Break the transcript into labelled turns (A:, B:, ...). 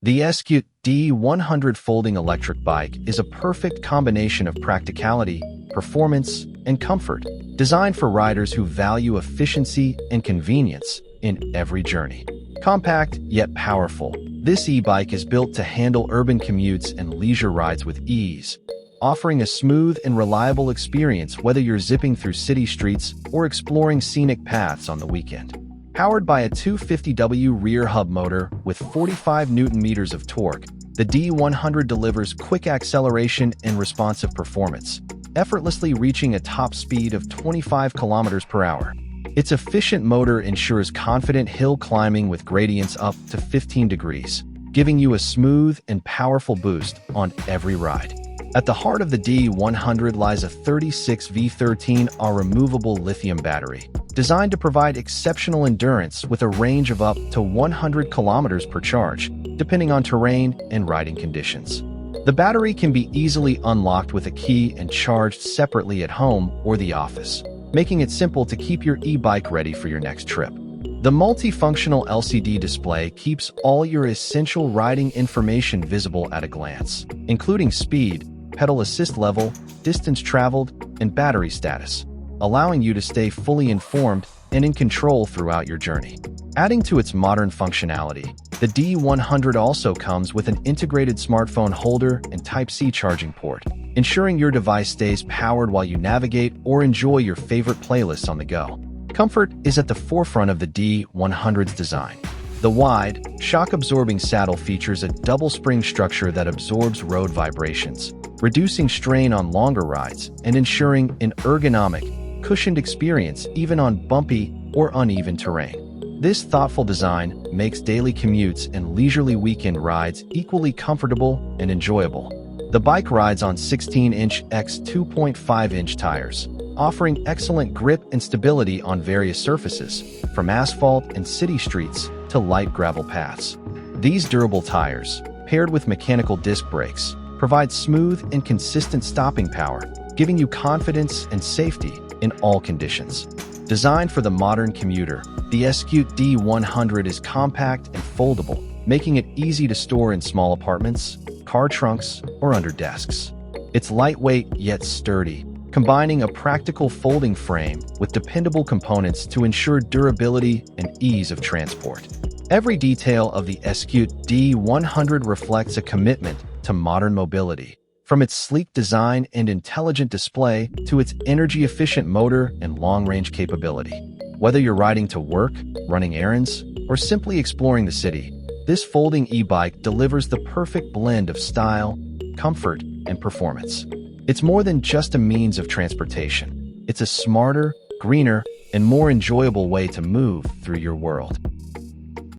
A: The Eskute D100 folding electric bike is a perfect combination of practicality, performance, and comfort, designed for riders who value efficiency and convenience in every journey. Compact yet powerful, this e-bike is built to handle urban commutes and leisure rides with ease, offering a smooth and reliable experience whether you're zipping through city streets or exploring scenic paths on the weekend. Powered by a 250W rear hub motor with 45 Nm of torque, the D100 delivers quick acceleration and responsive performance, effortlessly reaching a top speed of 25 km/h. Its efficient motor ensures confident hill climbing with gradients up to 15 degrees, giving you a smooth and powerful boost on every ride. At the heart of the D100 lies a 36V 13AH removable lithium battery, designed to provide exceptional endurance with a range of up to 100 km per charge, depending on terrain and riding conditions. The battery can be easily unlocked with a key and charged separately at home or the office, making it simple to keep your e-bike ready for your next trip. The multifunctional LCD display keeps all your essential riding information visible at a glance, including speed, pedal assist level, distance traveled, and battery status, allowing you to stay fully informed and in control throughout your journey. Adding to its modern functionality, the D100 also comes with an integrated smartphone holder and Type-C charging port, ensuring your device stays powered while you navigate or enjoy your favorite playlists on the go. Comfort is at the forefront of the D100's design. The wide, shock-absorbing saddle features a double-spring structure that absorbs road vibrations, reducing strain on longer rides and ensuring an ergonomic, cushioned experience even on bumpy or uneven terrain. This thoughtful design makes daily commutes and leisurely weekend rides equally comfortable and enjoyable. The bike rides on 16-inch x 2.5-inch tires, offering excellent grip and stability on various surfaces, from asphalt and city streets to light gravel paths. These durable tires, paired with mechanical disc brakes, provide smooth and consistent stopping power, giving you confidence and safety in all conditions. Designed for the modern commuter, the Eskute D100 is compact and foldable, making it easy to store in small apartments, car trunks, or under desks. It's lightweight yet sturdy, combining a practical folding frame with dependable components to ensure durability and ease of transport. Every detail of the Eskute D100 reflects a commitment to modern mobility, from its sleek design and intelligent display to its energy-efficient motor and long-range capability. Whether you're riding to work, running errands, or simply exploring the city, this folding e-bike delivers the perfect blend of style, comfort, and performance. It's more than just a means of transportation. It's a smarter, greener, and more enjoyable way to move through your world.